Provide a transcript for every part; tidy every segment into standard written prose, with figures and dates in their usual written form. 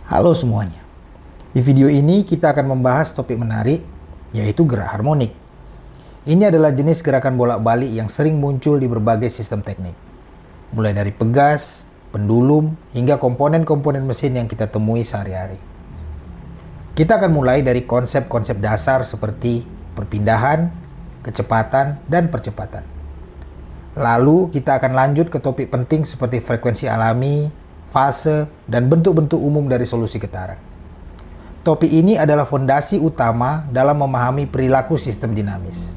Halo semuanya. Di video ini kita akan membahas topik menarik, yaitu gerak harmonik. Ini adalah jenis gerakan bolak-balik yang sering muncul di berbagai sistem teknik. Mulai dari pegas, pendulum, hingga komponen-komponen mesin yang kita temui sehari-hari. Kita akan mulai dari konsep-konsep dasar seperti perpindahan, kecepatan, dan percepatan. Lalu kita akan lanjut ke topik penting seperti frekuensi alami, fase, dan bentuk-bentuk umum dari solusi getaran. Topik ini adalah fondasi utama dalam memahami perilaku sistem dinamis.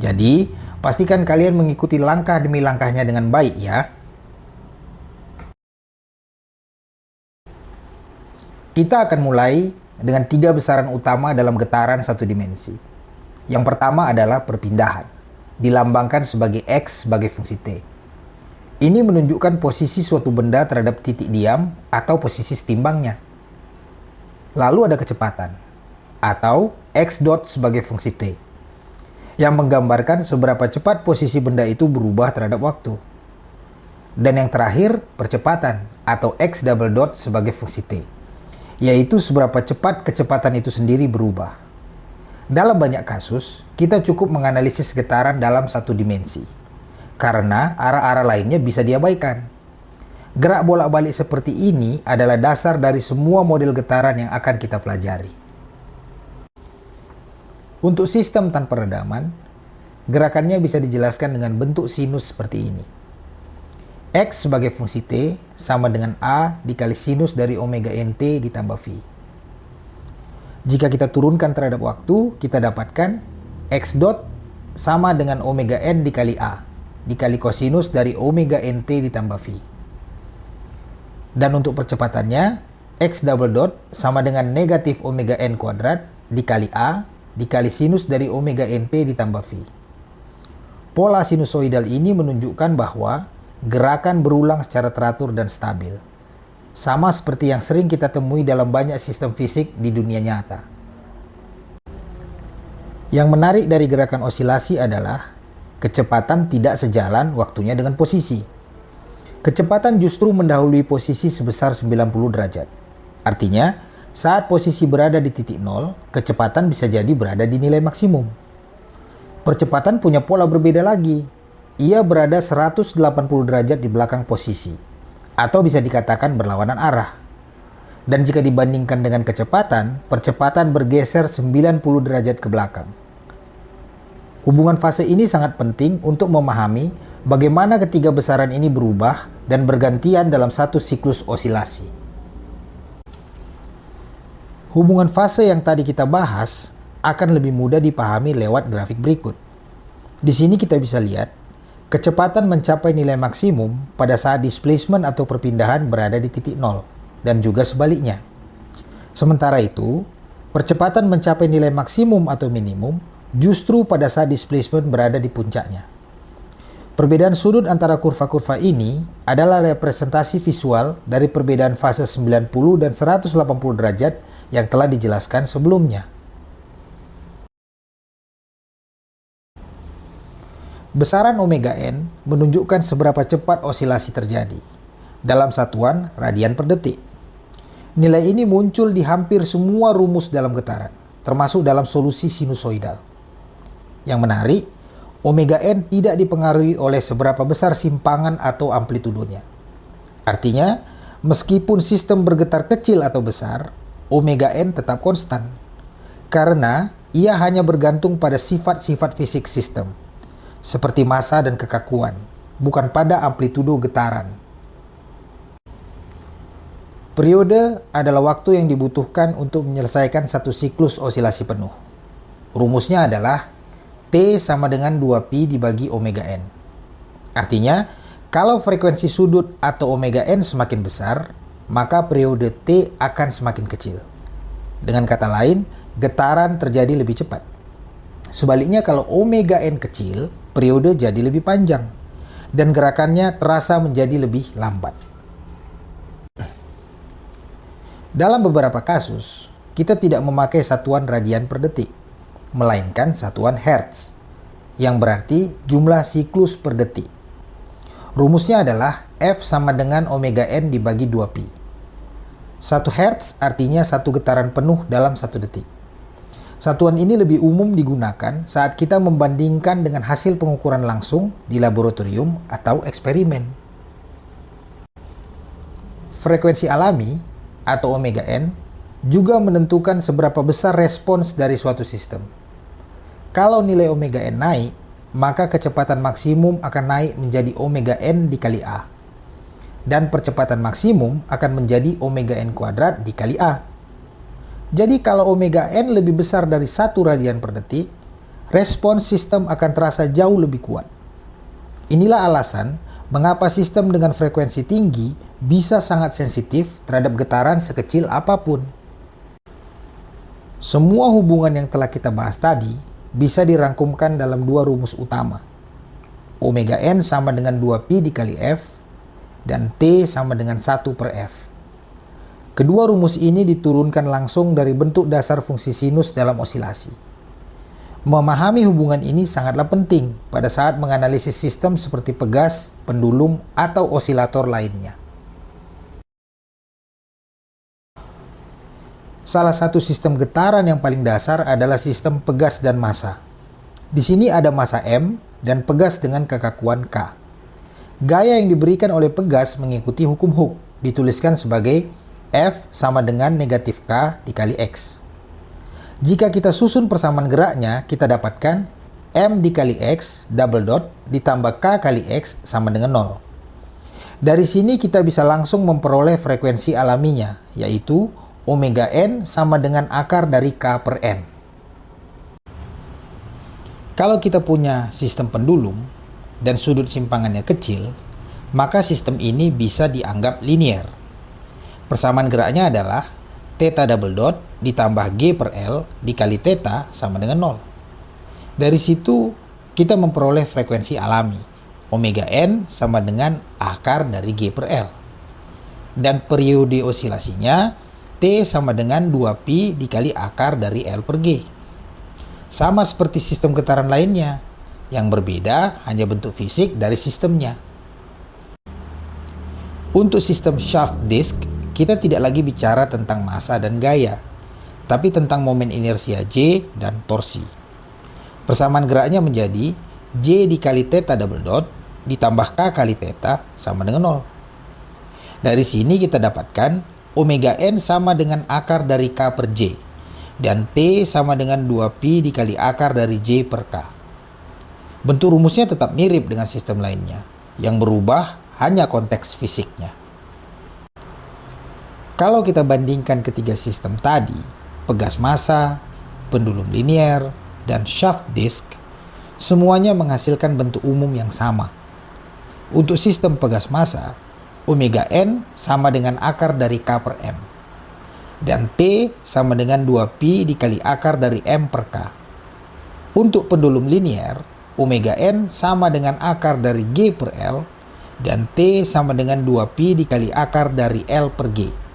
Jadi, pastikan kalian mengikuti langkah demi langkahnya dengan baik ya. Kita akan mulai dengan 3 besaran utama dalam getaran satu dimensi. Yang pertama adalah perpindahan, dilambangkan sebagai X sebagai fungsi T. Ini menunjukkan posisi suatu benda terhadap titik diam atau posisi setimbangnya. Lalu ada kecepatan, atau X dot sebagai fungsi T, yang menggambarkan seberapa cepat posisi benda itu berubah terhadap waktu. Dan yang terakhir, percepatan, atau X double dot sebagai fungsi T, yaitu seberapa cepat kecepatan itu sendiri berubah. Dalam banyak kasus, kita cukup menganalisis getaran dalam satu dimensi, karena arah-arah lainnya bisa diabaikan. Gerak bolak-balik seperti ini adalah dasar dari semua model getaran yang akan kita pelajari. Untuk sistem tanpa redaman, gerakannya bisa dijelaskan dengan bentuk sinus seperti ini. X sebagai fungsi T sama dengan A dikali sinus dari omega nt ditambah V. Jika kita turunkan terhadap waktu, kita dapatkan X dot sama dengan omega n dikali A dikali kosinus dari omega nt ditambah V. Dan untuk percepatannya, X double dot sama dengan negatif omega n kuadrat dikali A dikali sinus dari omega nt ditambah V. Pola sinusoidal ini menunjukkan bahwa gerakan berulang secara teratur dan stabil. Sama seperti yang sering kita temui dalam banyak sistem fisik di dunia nyata. Yang menarik dari gerakan osilasi adalah kecepatan tidak sejalan waktunya dengan posisi. Kecepatan justru mendahului posisi sebesar 90 derajat. Artinya, saat posisi berada di titik 0, kecepatan bisa jadi berada di nilai maksimum. Percepatan punya pola berbeda lagi. Ia berada 180 derajat di belakang posisi, atau bisa dikatakan berlawanan arah. Dan jika dibandingkan dengan kecepatan, percepatan bergeser 90 derajat ke belakang. Hubungan fase ini sangat penting untuk memahami bagaimana ketiga besaran ini berubah dan bergantian dalam satu siklus osilasi. Hubungan fase yang tadi kita bahas akan lebih mudah dipahami lewat grafik berikut. Di sini kita bisa lihat, kecepatan mencapai nilai maksimum pada saat displacement atau perpindahan berada di titik 0, dan juga sebaliknya. Sementara itu, percepatan mencapai nilai maksimum atau minimum justru pada saat displacement berada di puncaknya. Perbedaan sudut antara kurva-kurva ini adalah representasi visual dari perbedaan fase 90 dan 180 derajat yang telah dijelaskan sebelumnya. Besaran omega n menunjukkan seberapa cepat osilasi terjadi dalam satuan radian per detik. Nilai ini muncul di hampir semua rumus dalam getaran, termasuk dalam solusi sinusoidal. Yang menarik, omega n tidak dipengaruhi oleh seberapa besar simpangan atau amplitudonya. Artinya, meskipun sistem bergetar kecil atau besar, omega n tetap konstan. Karena ia hanya bergantung pada sifat-sifat fisik sistem, seperti massa dan kekakuan, bukan pada amplitudo getaran. Periode adalah waktu yang dibutuhkan untuk menyelesaikan satu siklus osilasi penuh. Rumusnya adalah T sama dengan 2pi dibagi omega n. Artinya, kalau frekuensi sudut atau omega n semakin besar, maka periode T akan semakin kecil. Dengan kata lain, getaran terjadi lebih cepat. Sebaliknya, kalau omega n kecil, periode jadi lebih panjang, dan gerakannya terasa menjadi lebih lambat. Dalam beberapa kasus, kita tidak memakai satuan radian per detik, melainkan satuan hertz, yang berarti jumlah siklus per detik. Rumusnya adalah F sama dengan omega n dibagi 2pi. 1 Hz artinya 1 getaran penuh dalam 1 detik. Satuan ini lebih umum digunakan saat kita membandingkan dengan hasil pengukuran langsung di laboratorium atau eksperimen. Frekuensi alami atau omega n juga menentukan seberapa besar respons dari suatu sistem. Kalau nilai omega n naik, maka kecepatan maksimum akan naik menjadi omega n dikali A. Dan percepatan maksimum akan menjadi omega n kuadrat dikali A. Jadi kalau omega n lebih besar dari 1 radian per detik, respons sistem akan terasa jauh lebih kuat. Inilah alasan mengapa sistem dengan frekuensi tinggi bisa sangat sensitif terhadap getaran sekecil apapun. Semua hubungan yang telah kita bahas tadi bisa dirangkumkan dalam 2 rumus utama. Omega n sama dengan 2pi dikali F, dan T sama dengan 1 per F. Kedua rumus ini diturunkan langsung dari bentuk dasar fungsi sinus dalam osilasi. Memahami hubungan ini sangatlah penting pada saat menganalisis sistem seperti pegas, pendulum, atau osilator lainnya. Salah satu sistem getaran yang paling dasar adalah sistem pegas dan massa. Di sini ada massa M dan pegas dengan kekakuan K. Gaya yang diberikan oleh pegas mengikuti hukum Hooke, dituliskan sebagai F sama dengan negatif K dikali X. Jika kita susun persamaan geraknya, kita dapatkan M dikali X double dot ditambah K kali X sama dengan 0. Dari sini kita bisa langsung memperoleh frekuensi alaminya, yaitu omega n sama dengan akar dari K per M. Kalau kita punya sistem pendulum dan sudut simpangannya kecil, maka sistem ini bisa dianggap linear. Persamaan geraknya adalah theta double dot ditambah G per L dikali theta sama dengan 0. Dari situ kita memperoleh frekuensi alami. Omega n sama dengan akar dari G per L. Dan periode osilasinya T sama dengan 2pi dikali akar dari L per G. Sama seperti sistem getaran lainnya, yang berbeda hanya bentuk fisik dari sistemnya. Untuk sistem shaft disk, kita tidak lagi bicara tentang massa dan gaya, tapi tentang momen inersia J dan torsi. Persamaan geraknya menjadi J dikali theta double dot ditambah K kali theta sama dengan 0. Dari sini kita dapatkan omega n sama dengan akar dari K per J, dan T sama dengan 2pi dikali akar dari J per K. Bentuk rumusnya tetap mirip dengan sistem lainnya, yang berubah hanya konteks fisiknya. Kalau kita bandingkan ketiga sistem tadi, pegas massa, pendulum linier, dan shaft disk, semuanya menghasilkan bentuk umum yang sama. Untuk sistem pegas massa, omega n sama dengan akar dari K per M, dan T sama dengan 2pi dikali akar dari M per K. Untuk pendulum linier, omega n sama dengan akar dari G per L, dan T sama dengan 2pi dikali akar dari L per G.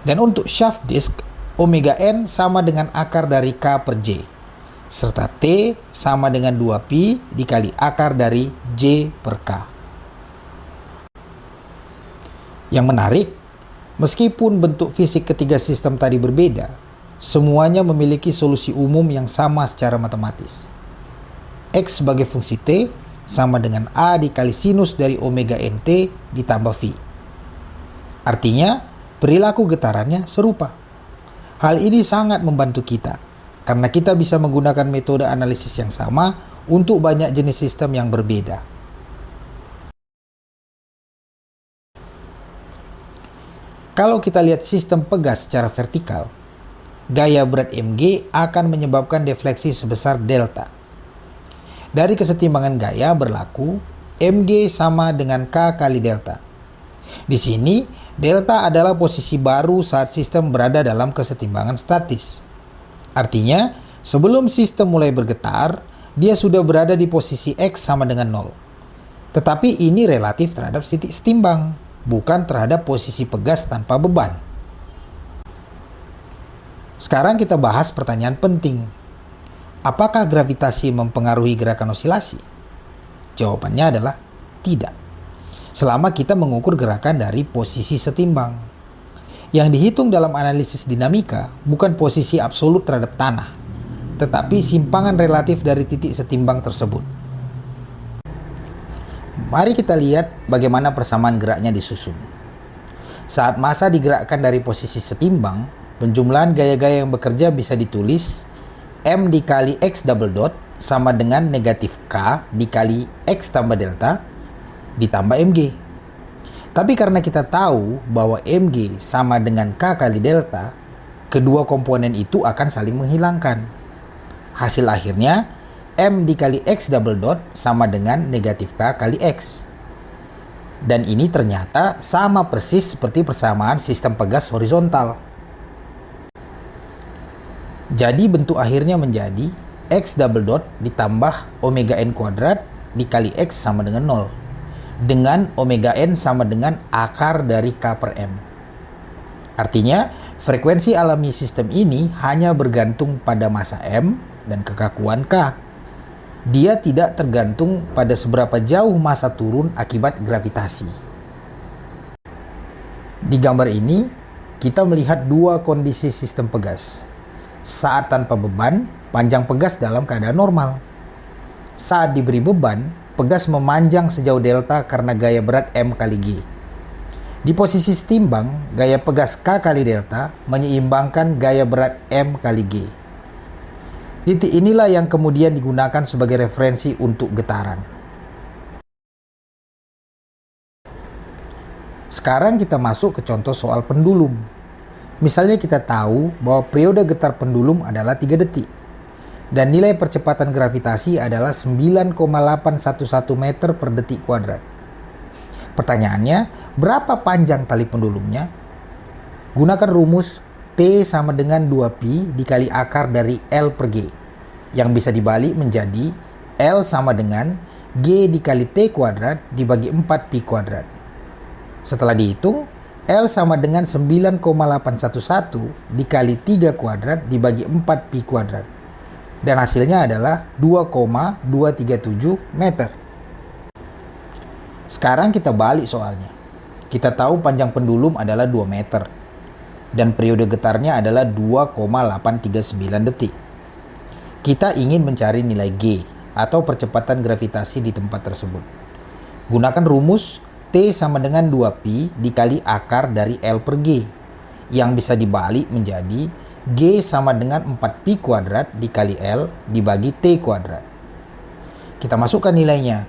Dan untuk shaft disk, omega n sama dengan akar dari K per J, serta T sama dengan 2pi dikali akar dari J per K. Yang menarik, meskipun bentuk fisik ketiga sistem tadi berbeda, semuanya memiliki solusi umum yang sama secara matematis. X sebagai fungsi T sama dengan A dikali sinus dari omega nt ditambah phi. Artinya, perilaku getarannya serupa. Hal ini sangat membantu kita, karena kita bisa menggunakan metode analisis yang sama untuk banyak jenis sistem yang berbeda. Kalau kita lihat sistem pegas secara vertikal, gaya berat mg akan menyebabkan defleksi sebesar delta. Dari kesetimbangan gaya berlaku mg sama dengan k kali delta. Di sini, delta adalah posisi baru saat sistem berada dalam kesetimbangan statis. Artinya, sebelum sistem mulai bergetar, dia sudah berada di posisi X sama dengan 0. Tetapi ini relatif terhadap titik setimbang, bukan terhadap posisi pegas tanpa beban. Sekarang kita bahas pertanyaan penting. Apakah gravitasi mempengaruhi gerakan osilasi? Jawabannya adalah tidak. Selama kita mengukur gerakan dari posisi setimbang. Yang dihitung dalam analisis dinamika bukan posisi absolut terhadap tanah, tetapi simpangan relatif dari titik setimbang tersebut. Mari kita lihat bagaimana persamaan geraknya disusun. Saat massa digerakkan dari posisi setimbang, penjumlahan gaya-gaya yang bekerja bisa ditulis M dikali X double dot sama dengan negatif K dikali X tambah delta ditambah Mg. Tapi karena kita tahu bahwa Mg sama dengan K kali delta, kedua komponen itu akan saling menghilangkan. Hasil akhirnya, M dikali X double dot sama dengan negatif K kali X. Dan ini ternyata sama persis seperti persamaan sistem pegas horizontal. Jadi bentuk akhirnya menjadi X double dot ditambah omega n kuadrat dikali X sama dengan 0. Dengan omega n sama dengan akar dari K per M. Artinya, frekuensi alami sistem ini hanya bergantung pada massa M dan kekakuan K. Dia tidak tergantung pada seberapa jauh massa turun akibat gravitasi. Di gambar ini, kita melihat dua kondisi sistem pegas. Saat tanpa beban, panjang pegas dalam keadaan normal. Saat diberi beban, pegas memanjang sejauh delta karena gaya berat M kali G. Di posisi setimbang, gaya pegas K kali delta menyeimbangkan gaya berat M kali G. Titik inilah yang kemudian digunakan sebagai referensi untuk getaran. Sekarang kita masuk ke contoh soal pendulum. Misalnya kita tahu bahwa periode getar pendulum adalah 3 detik. Dan nilai percepatan gravitasi adalah 9,811 meter per detik kuadrat. Pertanyaannya, berapa panjang tali pendulumnya? Gunakan rumus T sama dengan 2pi dikali akar dari L per G, yang bisa dibalik menjadi L sama dengan G dikali T kuadrat dibagi 4pi kuadrat. Setelah dihitung, L sama dengan 9,811 dikali 3 kuadrat dibagi 4pi kuadrat. Dan hasilnya adalah 2,237 meter. Sekarang kita balik soalnya. Kita tahu panjang pendulum adalah 2 meter. Dan periode getarnya adalah 2,839 detik. Kita ingin mencari nilai G atau percepatan gravitasi di tempat tersebut. Gunakan rumus T sama dengan 2pi dikali akar dari L per G, yang bisa dibalik menjadi G sama dengan 4pi kuadrat dikali L dibagi T kuadrat. Kita masukkan nilainya.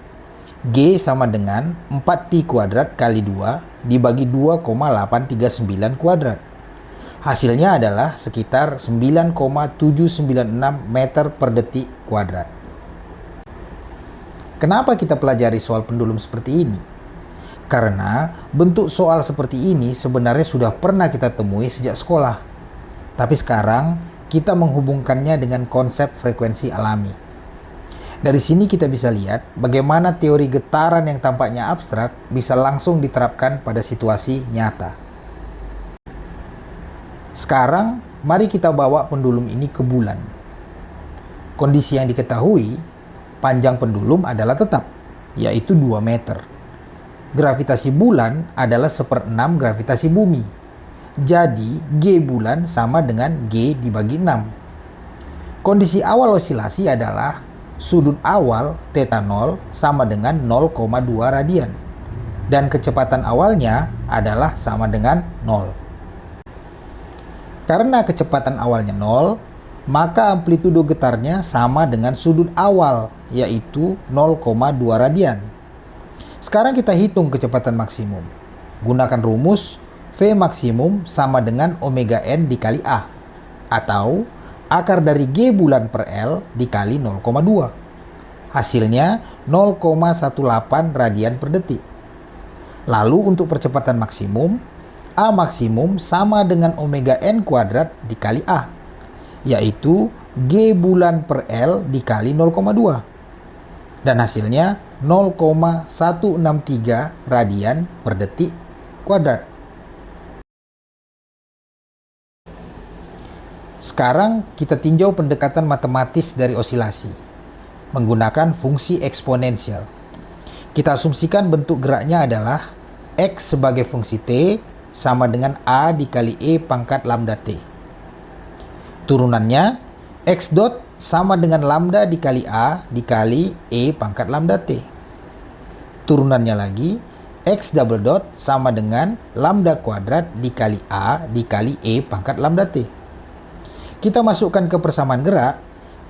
G sama dengan 4pi kuadrat kali 2 dibagi 2,839 kuadrat. Hasilnya adalah sekitar 9,796 meter per detik kuadrat. Kenapa kita pelajari soal pendulum seperti ini? Karena bentuk soal seperti ini sebenarnya sudah pernah kita temui sejak sekolah. Tapi sekarang kita menghubungkannya dengan konsep frekuensi alami. Dari sini kita bisa lihat bagaimana teori getaran yang tampaknya abstrak bisa langsung diterapkan pada situasi nyata. Sekarang, mari kita bawa pendulum ini ke bulan. Kondisi yang diketahui, panjang pendulum adalah tetap, yaitu 2 meter. Gravitasi bulan adalah 1/6 gravitasi bumi. Jadi, G bulan sama dengan G dibagi 6. Kondisi awal osilasi adalah sudut awal θ 0 sama dengan 0,2 radian. Dan kecepatan awalnya adalah sama dengan 0. Karena kecepatan awalnya 0, maka amplitudo getarnya sama dengan sudut awal, yaitu 0,2 radian. Sekarang kita hitung kecepatan maksimum. Gunakan rumus V maksimum sama dengan omega n dikali A, atau akar dari G bulan per L dikali 0,2. Hasilnya 0,18 radian per detik. Lalu untuk percepatan maksimum, A maksimum sama dengan omega n kuadrat dikali A, yaitu G bulan per L dikali 0,2. Dan hasilnya 0,163 radian per detik kuadrat. Sekarang kita tinjau pendekatan matematis dari osilasi menggunakan fungsi eksponensial. Kita asumsikan bentuk geraknya adalah X sebagai fungsi T sama dengan A dikali E pangkat lambda T. Turunannya, X dot sama dengan lambda dikali A dikali E pangkat lambda T. Turunannya lagi, X double dot sama dengan lambda kuadrat dikali A dikali E pangkat lambda T. Kita masukkan ke persamaan gerak,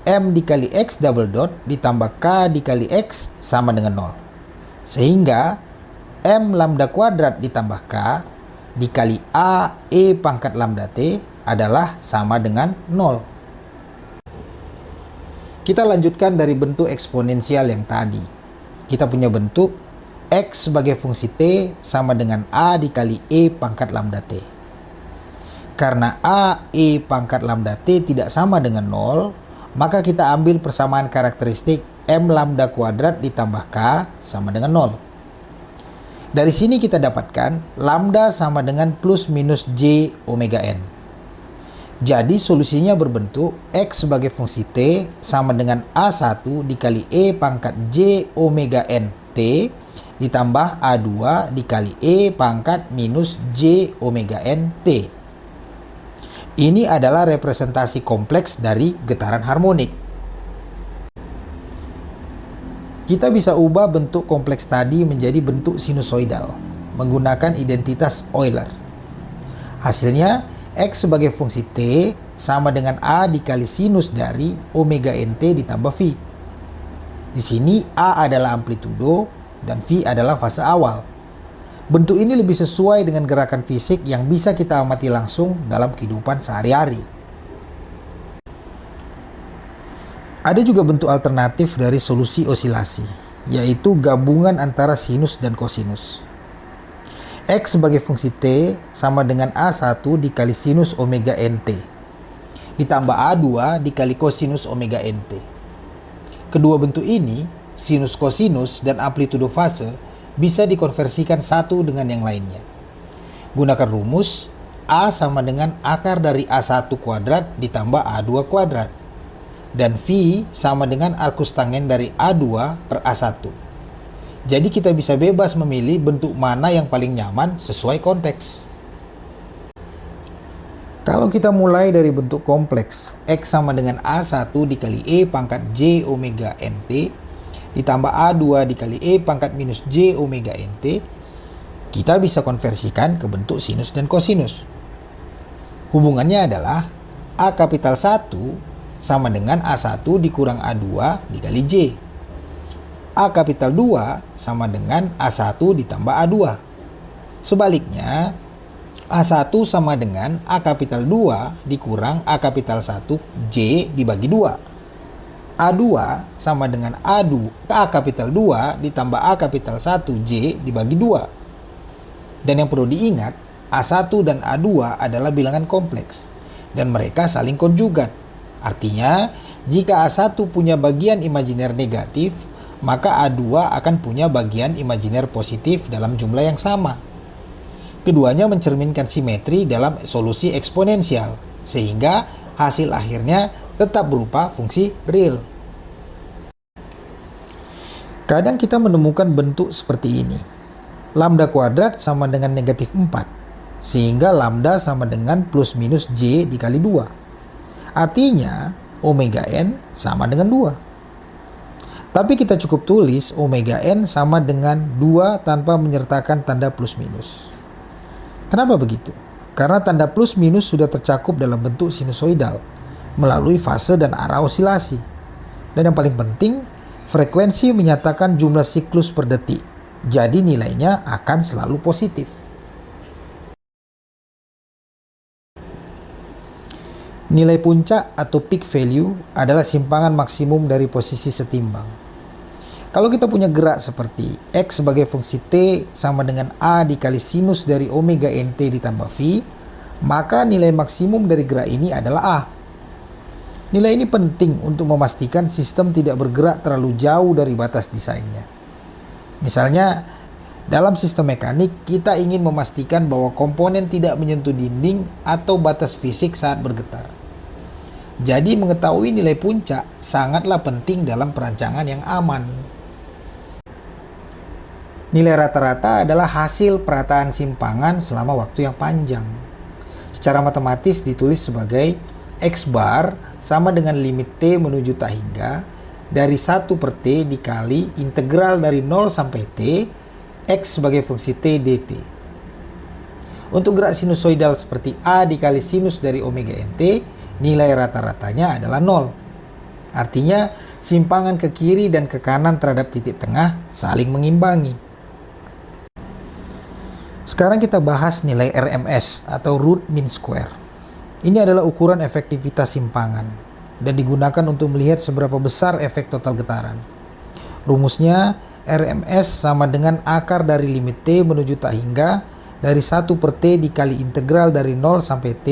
M dikali X double dot ditambah K dikali X sama dengan 0. Sehingga M lambda kuadrat ditambah K dikali A E pangkat lambda T adalah sama dengan 0. Kita lanjutkan dari bentuk eksponensial yang tadi. Kita punya bentuk X sebagai fungsi T sama dengan A dikali E pangkat lambda T. Karena A E pangkat lambda T tidak sama dengan 0, maka kita ambil persamaan karakteristik M lambda kuadrat ditambah K sama dengan 0. Dari sini kita dapatkan lambda sama dengan plus minus J omega N. Jadi solusinya berbentuk X sebagai fungsi T sama dengan A1 dikali E pangkat J omega N T ditambah A2 dikali E pangkat minus J omega N T. Ini adalah representasi kompleks dari getaran harmonik. Kita bisa ubah bentuk kompleks tadi menjadi bentuk sinusoidal menggunakan identitas Euler. Hasilnya, X sebagai fungsi T sama dengan A dikali sinus dari omega NT ditambah V. Di sini A adalah amplitudo dan V adalah fase awal. Bentuk ini lebih sesuai dengan gerakan fisik yang bisa kita amati langsung dalam kehidupan sehari-hari. Ada juga bentuk alternatif dari solusi osilasi, yaitu gabungan antara sinus dan kosinus. X sebagai fungsi T sama dengan A1 dikali sinus omega NT, ditambah A2 dikali kosinus omega NT. Kedua bentuk ini, sinus kosinus dan amplitudo fase, bisa dikonversikan satu dengan yang lainnya. Gunakan rumus A sama dengan akar dari A1 kuadrat ditambah A2 kuadrat. Dan V sama dengan arcus tangen dari A2 per A1. Jadi kita bisa bebas memilih bentuk mana yang paling nyaman sesuai konteks. Kalau kita mulai dari bentuk kompleks, X sama dengan A1 dikali E pangkat J omega NT ditambah A2 dikali E pangkat minus J omega NT, kita bisa konversikan ke bentuk sinus dan kosinus. Hubungannya adalah A kapital 1 sama dengan A1 dikurang A2 dikali J. A kapital 2 sama dengan A1 ditambah A2. Sebaliknya, A1 sama dengan A kapital 2 dikurang A kapital 1 J dibagi 2. A2 sama dengan A2 A kapital 2 ditambah A kapital 1 J dibagi 2. Dan yang perlu diingat, A1 dan A2 adalah bilangan kompleks dan mereka saling konjugat. Artinya, jika A1 punya bagian imajiner negatif, maka A2 akan punya bagian imajiner positif dalam jumlah yang sama. Keduanya mencerminkan simetri dalam solusi eksponensial, sehingga hasil akhirnya tetap berupa fungsi real. Kadang kita menemukan bentuk seperti ini. Lambda kuadrat sama dengan negatif 4, sehingga lambda sama dengan plus minus J dikali 2. Artinya, omega N sama dengan 2. Tapi kita cukup tulis omega N sama dengan 2 tanpa menyertakan tanda plus minus. Kenapa begitu? Karena tanda plus minus sudah tercakup dalam bentuk sinusoidal melalui fase dan arah osilasi. Dan yang paling penting, frekuensi menyatakan jumlah siklus per detik. Jadi nilainya akan selalu positif. Nilai puncak atau peak value adalah simpangan maksimum dari posisi setimbang. Kalau kita punya gerak seperti X sebagai fungsi T sama dengan A dikali sinus dari omega NT ditambah V, maka nilai maksimum dari gerak ini adalah A. Nilai ini penting untuk memastikan sistem tidak bergerak terlalu jauh dari batas desainnya. Misalnya, dalam sistem mekanik, kita ingin memastikan bahwa komponen tidak menyentuh dinding atau batas fisik saat bergetar. Jadi mengetahui nilai puncak sangatlah penting dalam perancangan yang aman. Nilai rata-rata adalah hasil perataan simpangan selama waktu yang panjang. Secara matematis ditulis sebagai X bar sama dengan limit T menuju tak hingga dari 1 per T dikali integral dari 0 sampai T X sebagai fungsi T dt. Untuk gerak sinusoidal seperti A dikali sinus dari omega nt, nilai rata-ratanya adalah 0. Artinya, simpangan ke kiri dan ke kanan terhadap titik tengah saling mengimbangi. Sekarang kita bahas nilai RMS atau root mean square. Ini adalah ukuran efektivitas simpangan dan digunakan untuk melihat seberapa besar efek total getaran. Rumusnya, RMS sama dengan akar dari limit T menuju tak hingga dari 1 per T dikali integral dari 0 sampai T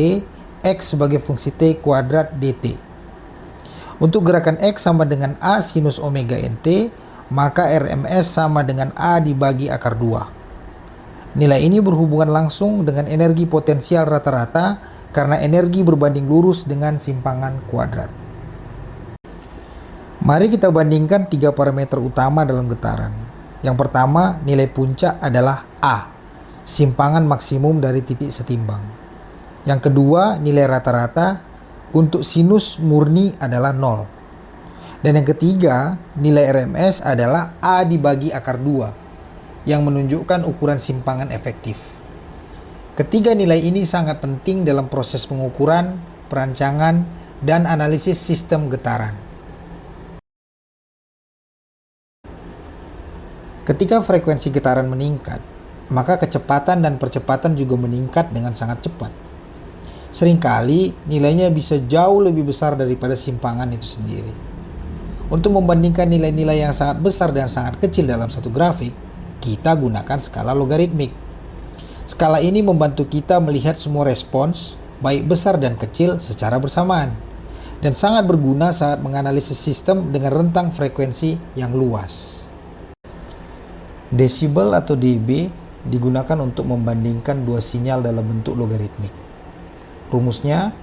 X sebagai fungsi T kuadrat dt. Untuk gerakan X sama dengan A sinus omega nt, maka RMS sama dengan A dibagi akar 2. Nilai ini berhubungan langsung dengan energi potensial rata-rata karena energi berbanding lurus dengan simpangan kuadrat. Mari kita bandingkan 3 parameter utama dalam getaran. Yang pertama, nilai puncak adalah A, simpangan maksimum dari titik setimbang. Yang kedua, nilai rata-rata untuk sinus murni adalah 0. Dan yang ketiga, nilai RMS adalah A dibagi akar 2. Yang menunjukkan ukuran simpangan efektif. Ketiga nilai ini sangat penting dalam proses pengukuran, perancangan, dan analisis sistem getaran. Ketika frekuensi getaran meningkat, maka kecepatan dan percepatan juga meningkat dengan sangat cepat. Seringkali nilainya bisa jauh lebih besar daripada simpangan itu sendiri. Untuk membandingkan nilai-nilai yang sangat besar dan sangat kecil dalam satu grafik, kita gunakan skala logaritmik. Skala ini membantu kita melihat semua respons, baik besar dan kecil, secara bersamaan, dan sangat berguna saat menganalisis sistem dengan rentang frekuensi yang luas. Desibel atau dB digunakan untuk membandingkan dua sinyal dalam bentuk logaritmik. Rumusnya,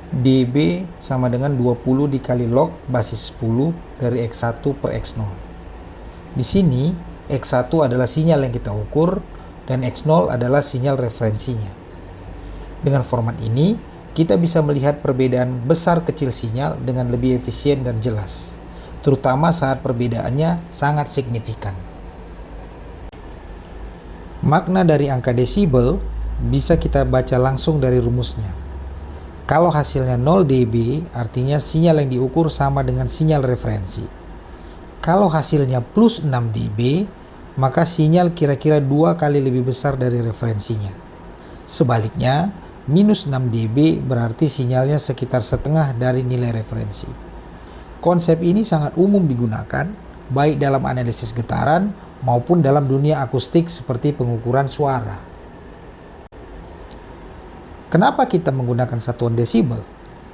dB sama dengan 20 dikali log basis 10 dari X1 per X0. Di sini, X1 adalah sinyal yang kita ukur dan X0 adalah sinyal referensinya. Dengan format ini, kita bisa melihat perbedaan besar kecil sinyal dengan lebih efisien dan jelas, terutama saat perbedaannya sangat signifikan. Makna dari angka desibel bisa kita baca langsung dari rumusnya. Kalau hasilnya 0 dB, artinya sinyal yang diukur sama dengan sinyal referensi. Kalau hasilnya plus 6 dB, maka sinyal kira-kira 2 kali lebih besar dari referensinya. Sebaliknya, minus 6 dB berarti sinyalnya sekitar setengah dari nilai referensi. Konsep ini sangat umum digunakan, baik dalam analisis getaran maupun dalam dunia akustik seperti pengukuran suara. Kenapa kita menggunakan satuan desibel?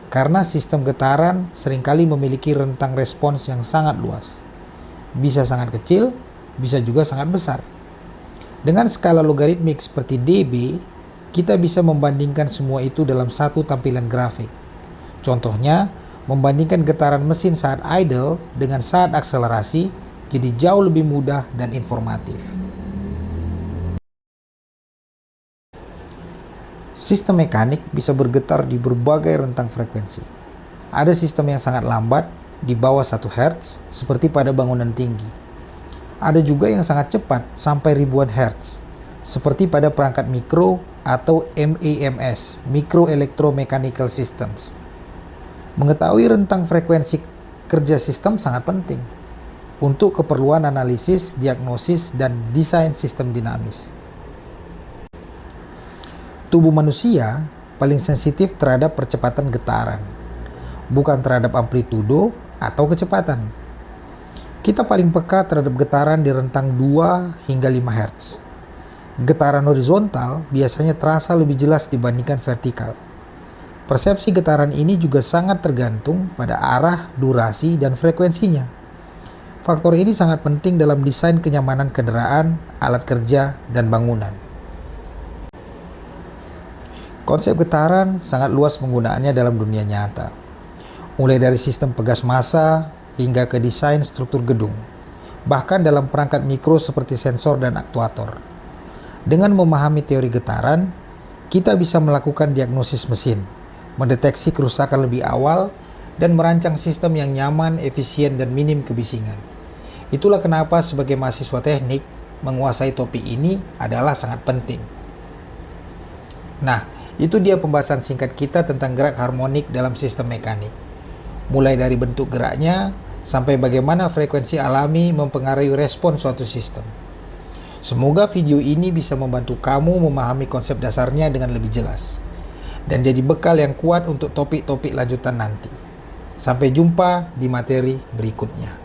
Karena sistem getaran seringkali memiliki rentang respons yang sangat luas. Bisa sangat kecil, bisa juga sangat besar. Dengan skala logaritmik seperti dB, kita bisa membandingkan semua itu dalam satu tampilan grafik. Contohnya, membandingkan getaran mesin saat idle dengan saat akselerasi jadi jauh lebih mudah dan informatif. Sistem mekanik bisa bergetar di berbagai rentang frekuensi. Ada sistem yang sangat lambat, di bawah 1 Hz, seperti pada bangunan tinggi. Ada juga yang sangat cepat, sampai ribuan Hz, seperti pada perangkat mikro atau MEMS, Micro Electromechanical Systems. Mengetahui rentang frekuensi kerja sistem sangat penting untuk keperluan analisis, diagnosis, dan desain sistem dinamis. Tubuh manusia paling sensitif terhadap percepatan getaran, bukan terhadap amplitudo atau kecepatan. Kita paling peka terhadap getaran di rentang 2 hingga 5 Hz. Getaran horizontal biasanya terasa lebih jelas dibandingkan vertikal. Persepsi getaran ini juga sangat tergantung pada arah, durasi, dan frekuensinya. Faktor ini sangat penting dalam desain kenyamanan kendaraan, alat kerja, dan bangunan. Konsep getaran sangat luas penggunaannya dalam dunia nyata. Mulai dari sistem pegas massa hingga ke desain struktur gedung. bahkan dalam perangkat mikro seperti sensor dan aktuator. Dengan memahami teori getaran, kita bisa melakukan diagnosis mesin, mendeteksi kerusakan lebih awal, dan merancang sistem yang nyaman, efisien, dan minim kebisingan. Itulah kenapa sebagai mahasiswa teknik, menguasai topik ini adalah sangat penting. Nah, itu dia pembahasan singkat kita tentang gerak harmonik dalam sistem mekanik. Mulai dari bentuk geraknya, sampai bagaimana frekuensi alami mempengaruhi respon suatu sistem. Semoga video ini bisa membantu kamu memahami konsep dasarnya dengan lebih jelas, dan jadi bekal yang kuat untuk topik-topik lanjutan nanti. Sampai jumpa di materi berikutnya.